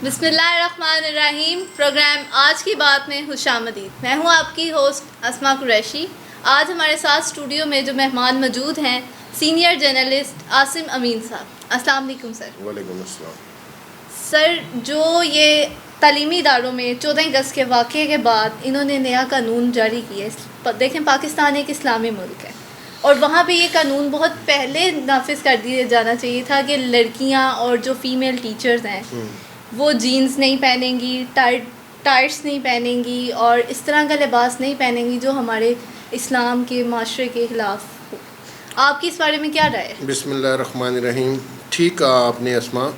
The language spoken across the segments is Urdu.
بسم اللہ الرحمن الرحیم. پروگرام آج کی بات میں خوش آمدید. میں ہوں آپ کی ہوسٹ اسما قریشی. آج ہمارے ساتھ اسٹوڈیو میں جو مہمان موجود ہیں سینئر جرنلسٹ عاصم امین صاحب. السلام علیکم سر. وعلیکم السلام. سر جو یہ تعلیمی اداروں میں 14 اگست کے واقعے کے بعد انہوں نے نیا قانون جاری کیا ہے. دیکھیں پاکستان ایک اسلامی ملک ہے اور وہاں پہ یہ قانون بہت پہلے نافذ کر دیا جانا چاہیے تھا کہ لڑکیاں اور جو فیمیل ٹیچرز ہیں وہ جینز نہیں پہنیں گی, ٹائٹس نہیں پہنیں گی اور اس طرح کا لباس نہیں پہنیں گی جو ہمارے اسلام کے معاشرے کے خلاف ہو. آپ کی اس بارے میں کیا رائے ہے؟ بسم اللہ الرحمن الرحیم. ٹھیک کہا آپ نے اسما.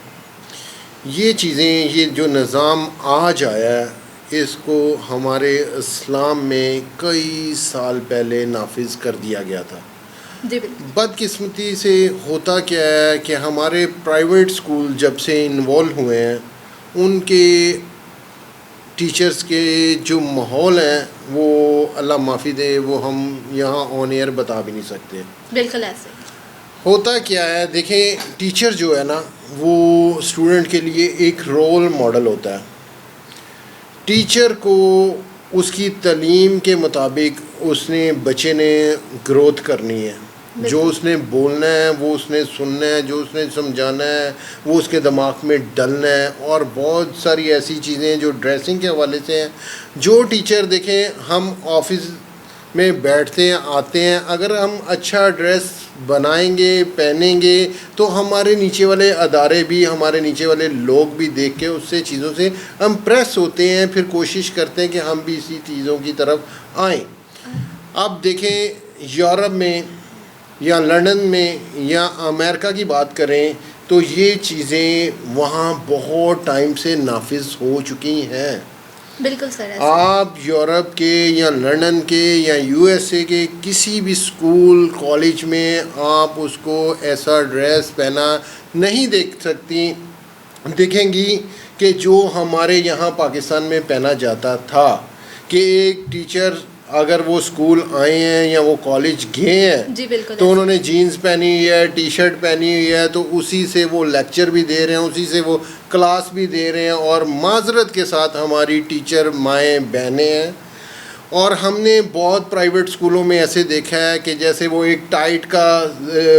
یہ چیزیں, یہ جو نظام آج آیا ہے اس کو ہمارے اسلام میں کئی سال پہلے نافذ کر دیا گیا تھا. جی بالکل. بدقسمتی سے ہوتا کیا ہے کہ ہمارے پرائیویٹ اسکول جب سے انوالو ہوئے ہیں ان کے ٹیچرز کے جو ماحول ہیں وہ اللہ معافی دے وہ ہم یہاں آن ایئر بتا بھی نہیں سکتے. بالکل ایسے ہوتا کیا ہے, دیکھیں ٹیچر جو ہے نا وہ اسٹوڈنٹ کے لیے ایک رول ماڈل ہوتا ہے. ٹیچر کو اس کی تعلیم کے مطابق بچے نے گروتھ کرنی ہے. جو اس نے بولنا ہے وہ اس نے سننا ہے, جو اس نے سمجھانا ہے وہ اس کے دماغ میں ڈلنا ہے. اور بہت ساری ایسی چیزیں جو ڈریسنگ کے حوالے سے ہیں, جو ٹیچر دیکھیں ہم آفس میں بیٹھتے ہیں آتے ہیں, اگر ہم اچھا ڈریس بنائیں گے پہنیں گے تو ہمارے نیچے والے ادارے بھی, ہمارے نیچے والے لوگ بھی دیکھ کے اس سے چیزوں سے امپریس ہوتے ہیں, پھر کوشش کرتے ہیں کہ ہم بھی اسی چیزوں کی طرف آئیں. اب دیکھیں یورپ میں یا لندن میں یا امریکہ کی بات کریں تو یہ چیزیں وہاں بہت ٹائم سے نافذ ہو چکی ہیں. بالکل سر. آپ یورپ کے یا لندن کے یا یو ایس اے کے کسی بھی اسکول کالج میں آپ اس کو ایسا ڈریس پہنا نہیں دیکھ سکتی دیکھیں گی کہ جو ہمارے یہاں پاکستان میں پہنا جاتا تھا کہ ایک ٹیچر اگر وہ اسکول آئے ہیں یا وہ کالج گئے ہیں جی بالکل تو انہوں نے جینز پہنی ہوئی ہے, ٹی شرٹ پہنی ہوئی ہے, تو اسی سے وہ لیکچر بھی دے رہے ہیں, اسی سے وہ کلاس بھی دے رہے ہیں. اور معذرت کے ساتھ ہماری ٹیچر مائیں بہنیں ہیں. اور ہم نے بہت پرائیویٹ اسکولوں میں ایسے دیکھا ہے کہ جیسے وہ ایک ٹائٹ کا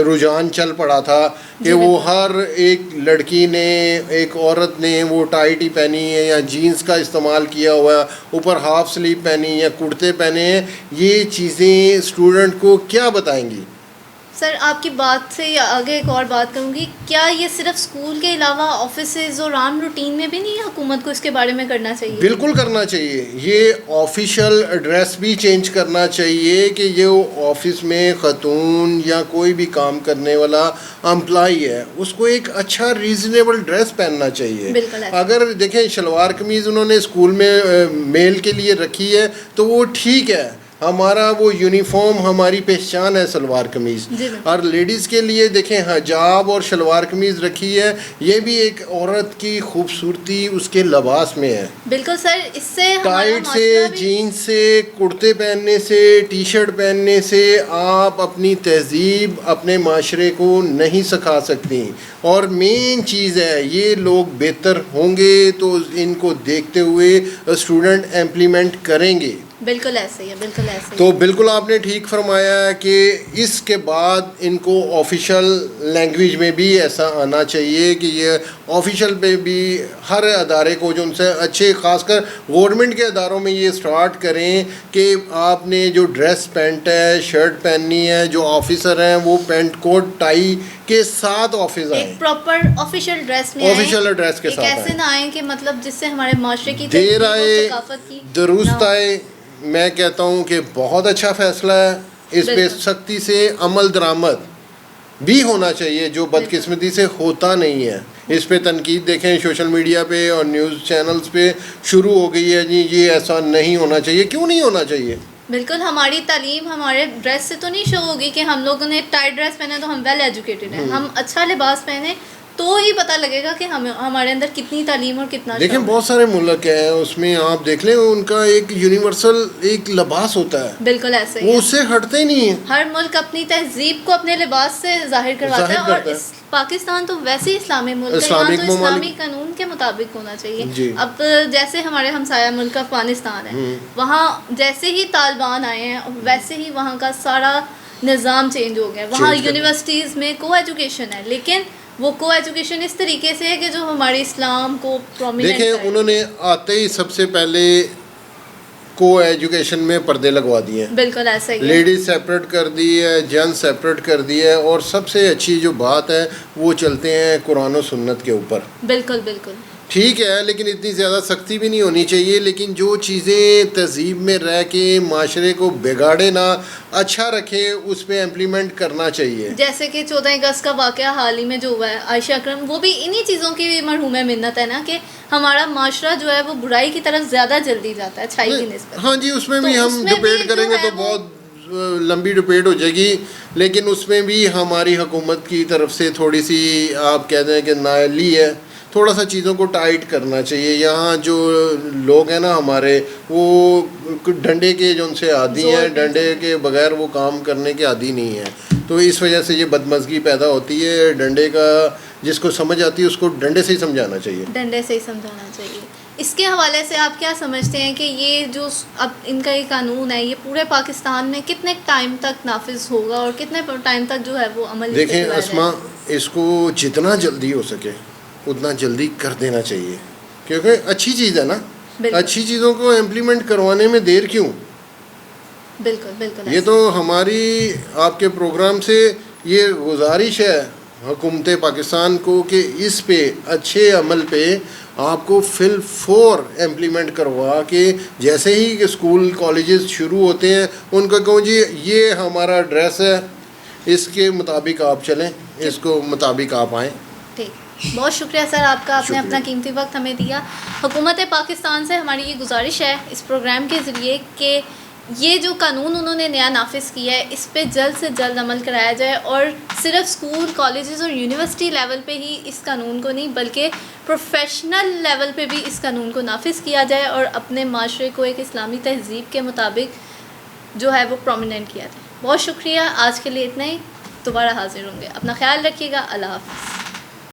رجحان چل پڑا تھا کہ وہ ہر ایک لڑکی نے, ایک عورت نے وہ ٹائٹ ہی پہنی ہے یا جینز کا استعمال کیا ہوا ہے, اوپر ہاف سلیو پہنی یا کرتے پہنے ہیں. یہ چیزیں اسٹوڈنٹ کو کیا بتائیں گی؟ سر آپ کی بات سے آگے ایک اور بات کروں گی, کیا یہ صرف اسکول کے علاوہ آفیسز اور عام روٹین میں بھی نہیں حکومت کو اس کے بارے میں کرنا چاہیے؟ بالکل کرنا چاہیے. یہ آفیشیل ایڈریس بھی چینج کرنا چاہیے کہ یہ آفس میں خاتون یا کوئی بھی کام کرنے والا امپلائی ہے اس کو ایک اچھا ریزنیبل ڈریس پہننا چاہیے. اگر دیکھیں شلوار قمیض انہوں نے اسکول میں میل کے لیے رکھی ہے تو وہ ٹھیک ہے, ہمارا وہ یونیفارم ہماری پہچان ہے سلوار قمیض. اور لیڈیز کے لیے دیکھیں حجاب اور شلوار قمیض رکھی ہے, یہ بھی ایک عورت کی خوبصورتی اس کے لباس میں ہے. بالکل سر. اس سے ٹائٹ سے, جینز سے, کرتے پہننے سے, ٹی شرٹ پہننے سے آپ اپنی تہذیب اپنے معاشرے کو نہیں سکھا سکتی. اور مین چیز ہے یہ لوگ بہتر ہوں گے تو ان کو دیکھتے ہوئے اسٹوڈنٹ امپلیمنٹ کریں گے. بالکل ایسے ہی ہے. بالکل ایسے ہی. تو بالکل آپ نے ٹھیک فرمایا ہے کہ اس کے بعد ان کو آفیشیل لینگویج میں بھی ایسا آنا چاہیے کہ یہ آفیشیل پہ بھی ہر ادارے کو جو ان سے اچھے, خاص کر گورنمنٹ کے اداروں میں یہ اسٹارٹ کریں کہ آپ نے جو ڈریس پینٹ ہے شرٹ پہننی ہے, جو آفیسر ہیں وہ پینٹ کوٹ ٹائی کے ساتھ آفس آئیں, ایک پراپر آفیشیل ڈریس میں آفیشیل ڈریس کے ساتھ ایسے نہ آئیں کہ مطلب جس سے ہمارے معاشرے کی دیر آئے ثقافت کی درست آئے. میں کہتا ہوں کہ بہت اچھا فیصلہ ہے. اس پہ سختی سے عمل درآمد بھی ہونا چاہیے جو بدقسمتی سے ہوتا نہیں ہے. اس پہ تنقید دیکھیں سوشل میڈیا پہ اور نیوز چینلز پہ شروع ہو گئی ہے, جی یہ ایسا نہیں ہونا چاہیے. کیوں نہیں ہونا چاہیے؟ بالکل. ہماری تعلیم ہمارے ڈریس سے تو نہیں شو ہوگی کہ ہم لوگوں نے ٹائٹ ڈریس پہنا تو ہم ویل ایجوکیٹڈ ہیں. ہم اچھا لباس پہنے تو ہی پتہ لگے گا کہ ہمارے اندر کتنی تعلیم اور کتنا. دیکھیں بہت سارے ملک ہیں اس میں آپ دیکھ لیں ان کا ایک یونیورسل ایک لباس ہوتا ہے. بالکل ایسے وہ اس سے ہٹتے ہی نہیں ہیں. ہر ملک اپنی تہذیب کو اپنے لباس سے ظاہر کرواتا ہے. اور پاکستان تو ویسے ہی اسلامی ملک ہے, یہاں تو اسلامی قانون کے مطابق ہونا چاہیے. اب جیسے ہمارے ہمسایہ ملک افغانستان ہے, وہاں جیسے ہی طالبان آئے ہیں ویسے ہی وہاں کا سارا نظام چینج ہو گیا. وہاں یونیورسٹیز میں کو ایجوکیشن ہے, لیکن وہ کو ایجوکیشن اس طریقے سے ہے کہ جو ہمارے اسلام کو پرومیننٹ. دیکھیں انہوں نے آتے ہی سب سے پہلے کو ایجوکیشن میں پردے لگوا دیے ہیں. بالکل ایسا ہی, لیڈیز سیپریٹ کر دی ہے, جینٹس سیپریٹ کر دی ہے, اور سب سے اچھی جو بات ہے وہ چلتے ہیں قرآن و سنت کے اوپر. بالکل بالکل ٹھیک ہے, لیکن اتنی زیادہ سختی بھی نہیں ہونی چاہیے. لیکن جو چیزیں تہذیب میں رہ کے معاشرے کو بگاڑے نہ, اچھا رکھے, اس پہ امپلیمنٹ کرنا چاہیے. جیسے کہ 14 اگست کا واقعہ حال ہی میں جو ہوا ہے, عائشہ اکرم, وہ بھی انہی چیزوں کی بھی مرحوم منت ہے نا, کہ ہمارا معاشرہ جو ہے وہ برائی کی طرف زیادہ جلدی جاتا ہے اچھائی کی نسبت. ہاں جی, اس میں بھی ہم ڈبیٹ کریں گے تو بہت لمبی ڈبیٹ ہو جائے گی, لیکن اس میں بھی ہماری حکومت کی طرف سے تھوڑی سی آپ کہتے ہیں کہ نااہلی ہے, تھوڑا سا چیزوں کو ٹائٹ کرنا چاہیے. یہاں جو لوگ ہیں نا ہمارے, وہ ڈنڈے کے جو ان سے عادی ہیں, ڈنڈے کے بغیر وہ کام کرنے کے عادی نہیں ہیں, تو اس وجہ سے یہ بدمزگی پیدا ہوتی ہے. ڈنڈے کا جس کو سمجھ آتی ہے اس کو ڈنڈے سے ہی سمجھانا چاہیے, ڈنڈے سے ہی سمجھانا چاہیے. اس کے حوالے سے آپ کیا سمجھتے ہیں کہ یہ جو اب ان کا یہ قانون ہے یہ پورے پاکستان میں کتنے ٹائم تک نافذ ہوگا اور کتنے ٹائم تک جو ہے وہ عمل؟ دیکھیں اسما, اس کو جتنا جلدی ہو سکے اتنا جلدی کر دینا چاہیے, کیونکہ اچھی چیز ہے نا. اچھی چیزوں کو امپلیمنٹ کروانے میں دیر کیوں؟ بالکل بالکل. یہ تو ہماری آپ کے پروگرام سے یہ گزارش ہے حکومت پاکستان کو کہ اس پہ اچھے عمل پہ آپ کو فی الفور امپلیمنٹ کروا کے, جیسے ہی اسکول کالجز شروع ہوتے ہیں ان کو کہوں جی یہ ہمارا ایڈریس ہے, اس کے مطابق آپ چلیں, اس کو مطابق آپ آئیں. ٹھیک, بہت شکریہ سر آپ کا, آپ نے اپنا قیمتی وقت ہمیں دیا. حکومت پاکستان سے ہماری یہ گزارش ہے اس پروگرام کے ذریعے کہ یہ جو قانون انہوں نے نیا نافذ کیا ہے اس پہ جلد سے جلد عمل کرایا جائے, اور صرف اسکول کالجز اور یونیورسٹی لیول پہ ہی اس قانون کو نہیں بلکہ پروفیشنل لیول پہ بھی اس قانون کو نافذ کیا جائے, اور اپنے معاشرے کو ایک اسلامی تہذیب کے مطابق جو ہے وہ پرومیننٹ کیا جائے. بہت شکریہ, آج کے لیے اتنا ہی, دوبارہ حاضر ہوں گے. اپنا خیال رکھیے گا, اللہ حافظ.